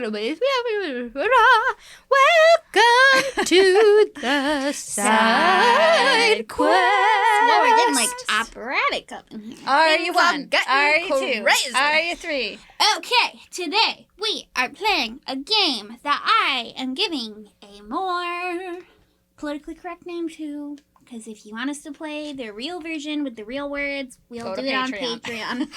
Welcome to the side quest. Well, we're getting like operatic up in here. Are you one? Are you two? Crazy. Are you three? Okay, today we are playing a game that I am giving a more politically correct name to. Because if you want us to play the real version with the real words, we'll do it on Patreon.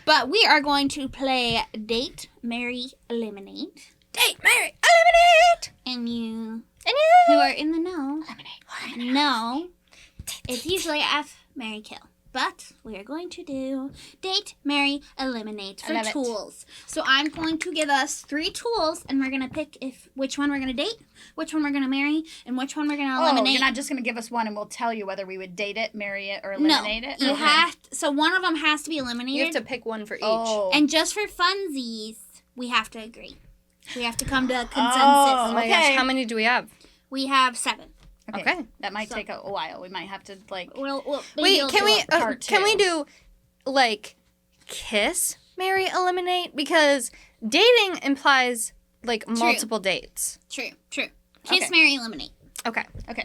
But we are going to play Date, Marry, Eliminate. Date, marry, eliminate. And you who are in the know, know it's usually F, marry, kill. But we are going to do Date, Marry, Eliminate for tools. So I'm going to give us 3 tools, and we're going to pick which one we're going to date, which one we're going to marry, and which one we're going to eliminate. Oh, you're not just going to give us one and we'll tell you whether we would date it, marry it, or eliminate it? You have to, so one of them has to be eliminated. You have to pick one for each. Oh. And just for funsies, we have to agree. We have to come to a consensus. Oh my gosh, how many do we have? We have 7. Okay. That might take a while. We might have to, like... Wait, can we do, like, kiss, marry, eliminate? Because dating implies, like, multiple dates. True. Kiss, marry, eliminate. Okay. Or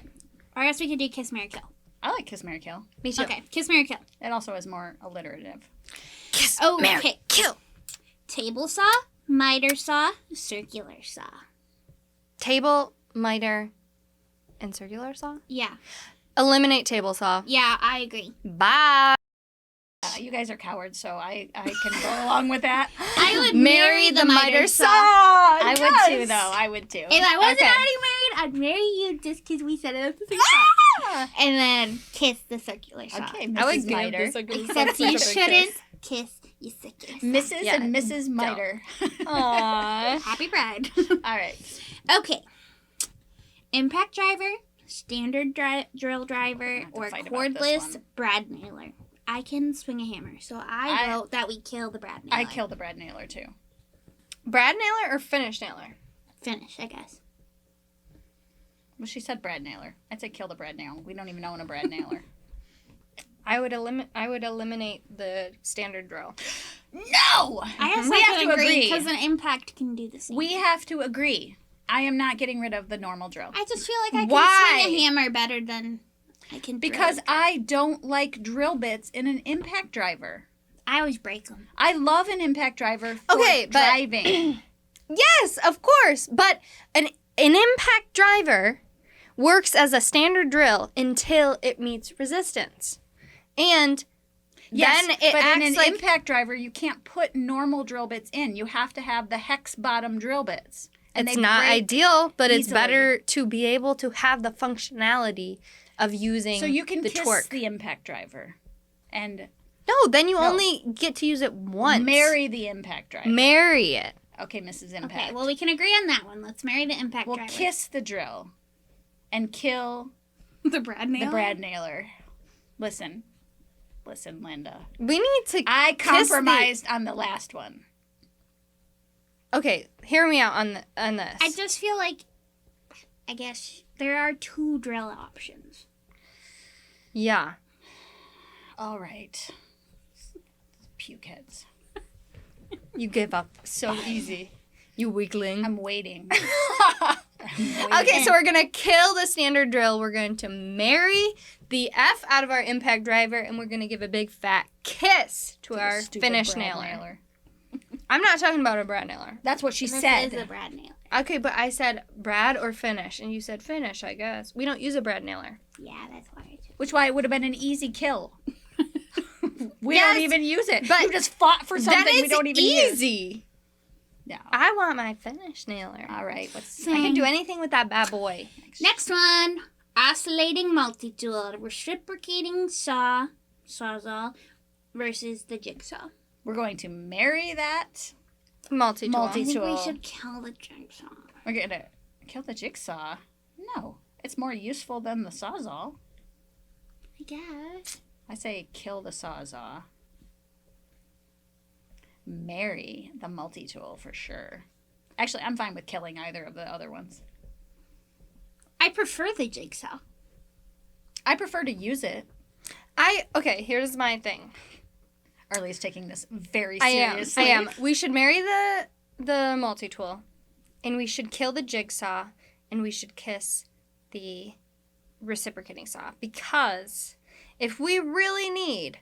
I guess we could do kiss, marry, kill. I like kiss, marry, kill. Me too. Okay, kiss, marry, kill. It also is more alliterative. Kiss, marry, marry, kill. Table saw, miter saw, circular saw. Table, miter, and circular saw? Yeah. Eliminate table saw. Yeah, I agree. Bye. You guys are cowards, so I can go along with that. I would marry the miter saw. I would too, though. I would too. If I wasn't already married, I'd marry you just because we said it at the same time. And then kiss the circular saw. Okay, I would Mrs. Miter. Except you shouldn't kiss your circular saw. Mrs. and Mrs. Miter. Aww. Happy Pride. All right. Okay. Impact driver, standard drill driver, or cordless brad nailer. I can swing a hammer, so I vote that we kill the brad nailer. I kill the brad nailer, too. Brad nailer or finish nailer? Finish, I guess. Well, she said brad nailer. I'd say kill the brad nailer. We don't even own a brad nailer. I would eliminate the standard drill. No! I guess we have to agree. Because an impact can do the same. We have to agree. I am not getting rid of the normal drill. I just feel like I can swing a hammer better than I can drill. Because I don't like drill bits in an impact driver. I always break them. I love an impact driver for driving. Yes, of course. But an impact driver works as a standard drill until it meets resistance. And then it but acts in an like... impact driver, you can't put normal drill bits in. You have to have the hex bottom drill bits. And it's not ideal, but it's easily. better to be able to have the functionality of using so you can the kiss torque. The impact driver. And No, then you only get to use it once. Marry the impact driver. Marry it. Okay, Mrs. Impact. Okay, well, we can agree on that one. Let's marry the impact driver. We'll kiss the drill and kill the brad nailer. The brad nailer. Listen, Linda. We need to I compromised on the last one. Okay, hear me out on this. I just feel like, I guess, there are 2 drill options. Yeah. All right. Puke heads. You give up so easy. You weakling. I'm waiting. Okay, so we're going to kill the standard drill. We're going to marry the F out of our impact driver, and we're going to give a big fat kiss to our finish nailer. I'm not talking about a brad nailer. That's what she said. This is a brad nailer. Okay, but I said brad or finish, and you said finish, I guess. We don't use a brad nailer. Yeah, that's why. Which why it would have been an easy kill. We don't even use it. But you just fought for something we don't even use. Easy. No. I want my finish nailer. All right. I can do anything with that bad boy. Next one. Oscillating multi-tool. Reciprocating sawzall versus the jigsaw. We're going to marry that multi-tool. I think we should kill the jigsaw. We're going to kill the jigsaw? No. It's more useful than the sawzall. I guess. I say kill the sawzall. Marry the multi-tool for sure. Actually, I'm fine with killing either of the other ones. I prefer the jigsaw. I prefer to use it. Okay, here's my thing. Arly's taking this very seriously. I am. We should marry the multi-tool, and we should kill the jigsaw, and we should kiss the reciprocating saw. Because if we really need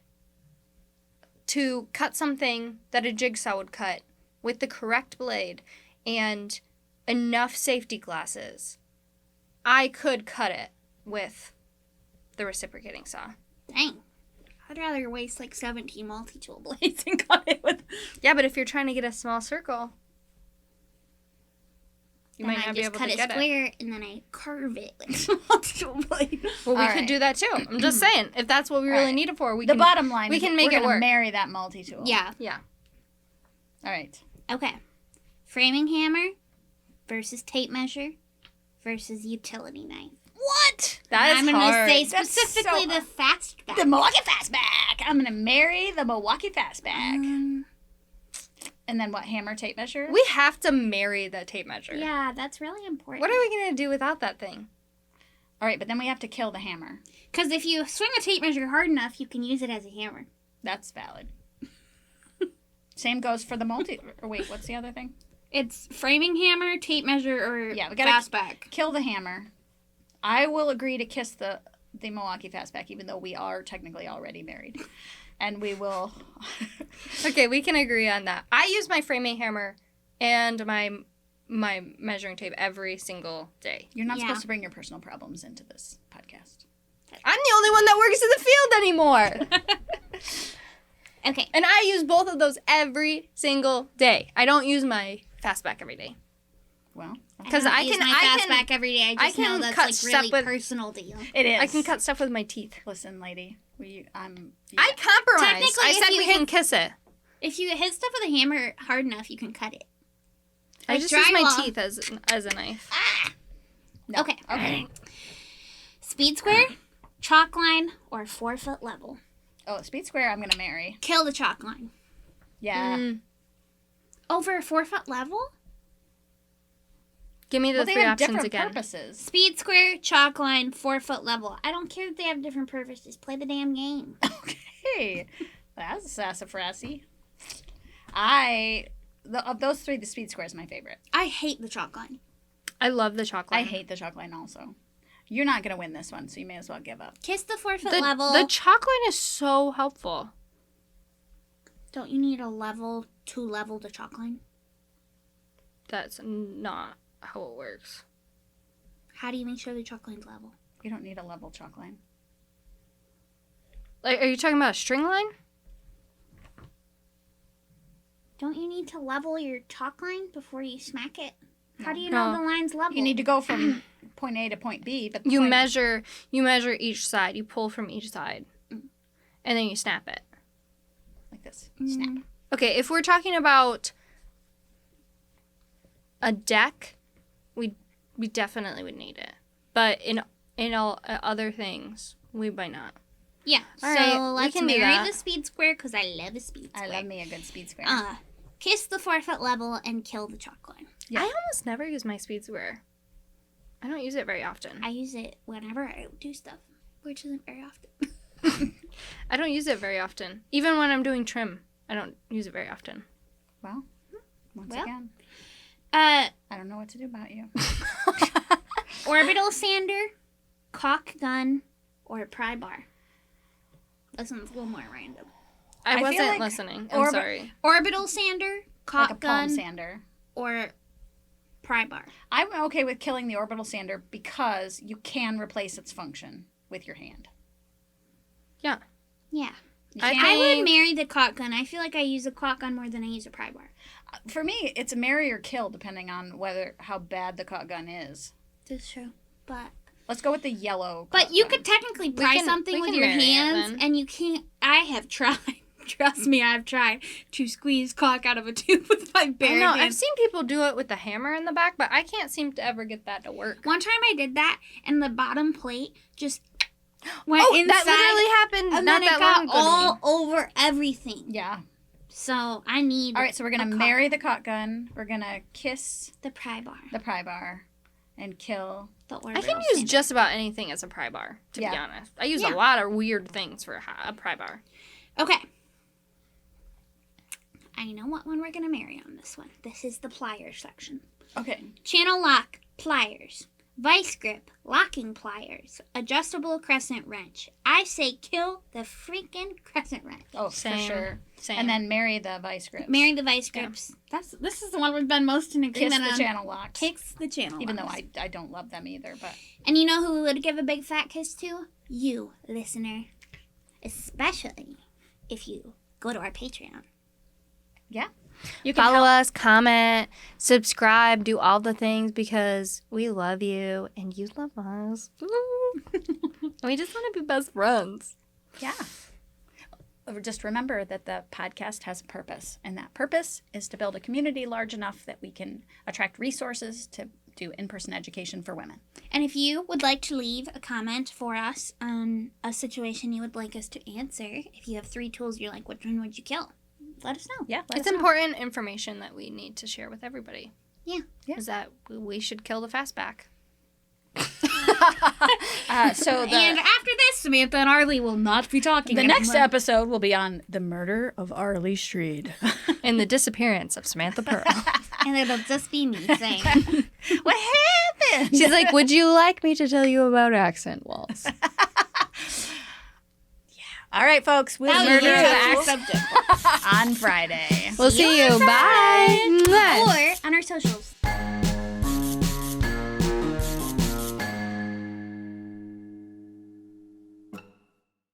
to cut something that a jigsaw would cut with the correct blade and enough safety glasses, I could cut it with the reciprocating saw. Dang. I'd rather waste like 17 multi-tool blades and cut it with... Yeah, but if you're trying to get a small circle, you might not be able to get it. I just cut it square and then I carve it with a multi-tool blade. Well, we could do that too. I'm just saying, if that's what we really need it for, we can. The bottom line we can make it work. Marry that multi-tool. Yeah. Yeah. All right. Okay. Framing hammer versus tape measure versus utility knife. What? That is I'm hard. going to say specifically the fastback. The Milwaukee Fastback. I'm going to marry the Milwaukee Fastback. And then what, hammer, tape measure? We have to marry the tape measure. Yeah, that's really important. What are we going to do without that thing? All right, but then we have to kill the hammer. Because if you swing a tape measure hard enough, you can use it as a hammer. That's valid. Same goes for the multi... Or wait, what's the other thing? It's framing hammer, tape measure, or Yeah, we gotta fastback. kill the hammer. I will agree to kiss the Milwaukee Fastback, even though we are technically already married. And we will... Okay, we can agree on that. I use my framing hammer and my measuring tape every single day. You're not supposed to bring your personal problems into this podcast. I'm the only one that works in the field anymore. Okay. And I use both of those every single day. I don't use my fastback every day. Well, because I use my fastback every day. I just know that's cut like stuff really with, personal to you. it is. I can cut stuff with my teeth. Listen, lady, I compromise. Technically, I said we can kiss it. If you hit stuff with a hammer hard enough, you can cut it. I just use my teeth as a knife. No. Okay. Okay. Speed square, chalk line, or 4-foot level. Oh, speed square, I'm gonna marry. Kill the chalk line. Yeah. Over a 4-foot level? Give me the they three have options different again. purposes. Speed square, chalk line, 4-foot level. I don't care if they have different purposes. Play the damn game. Okay. That's sassafrasy. Of those three, the speed square is my favorite. I hate the chalk line. I love the chalk line. I hate the chalk line also. You're not going to win this one, so you may as well give up. Kiss the 4-foot level. The chalk line is so helpful. Don't you need a level to level the chalk line? That's not how it works. How do you make sure the chalk line's level? You don't need a level chalk line. Like, are you talking about a string line? Don't you need to level your chalk line before you smack it? How do you No. know the line's level? You need to go from point A to point B, but You measure each side. You pull from each side. And then you snap it. like this. Snap. Okay, if we're talking about a deck, we definitely would need it. But in all other things, we might not. Yeah. All so right, let's we can do marry that. the speed square because I love a speed I square. love me a good speed square. Kiss the 4-foot level and kill the chalk line. Yeah. I almost never use my speed square. I don't use it very often. I use it whenever I do stuff, which isn't very often. I don't use it very often. Even when I'm doing trim, I don't use it very often. Well, once Well. again, Uh, I don't know what to do about you. orbital sander, caulk gun, or pry bar. This one's a little more random. I feel wasn't like listening. I'm sorry. Orbital sander, Like caulk a palm gun, sander. or pry bar. I'm okay with killing the orbital sander because you can replace its function with your hand. Yeah. You I can't- I would think- marry the caulk gun. I feel like I use a caulk gun more than I use a pry bar. For me, it's a marry or kill depending on how bad the caulk gun is. That's true. But Let's go with the yellow. But caulk you gun. could technically pry something we with can your marry it hands, then. and you can't. I have tried. Trust me, I've tried to squeeze caulk out of a tube with my I bare know. I've hands. seen people do it with the hammer in the back, but I can't seem to ever get that to work. One time I did that, and the bottom plate just went inside, that literally happened and not then that it got long ago to all me. over everything. Yeah. So I need. All right, so we're going a to caulk marry the caulk gun. We're going to kiss the pry bar. the pry bar and kill. The I orbital can use sander. just about anything as a pry bar, to be Yeah. honest. I use Yeah. a lot of weird things for a pry bar. Okay. I know what one we're going to marry on this one. This is the pliers section. Okay. Channel lock, pliers. Vice grip, locking pliers. Adjustable crescent wrench. I say kill the freaking crescent wrench. Oh, Same. for sure. Same. And then marry the vice grips. Marry the vice grips. This is the one we've been most in Kiss agreement the on. channel locks. Kiss the channel Even locks. though I don't love them either, but And you know who we would give a big fat kiss to? You, listener. Especially if you go to our Patreon. yeah. You can Follow help. us, comment, subscribe, do all the things because we love you and you love us. We just want to be best friends. Yeah. Just remember that the podcast has a purpose, and that purpose is to build a community large enough that we can attract resources to do in-person education for women. And if you would like to leave a comment for us on a situation you would like us to answer, if you have 3 tools you're like, which one would you kill? Let us know. Yeah. It's important information that we need to share with everybody. Yeah. Is that we should kill the fastback. So And after this, Samantha and Arly will not be talking. the next anymore. episode will be on the murder of Arly Street. And the disappearance of Samantha Pearl. And it'll just be me saying, What happened? She's like, would you like me to tell you about accent walls? All right, folks. We'll that was murder your the subject. on Friday. We'll see you. Bye. Or on our socials.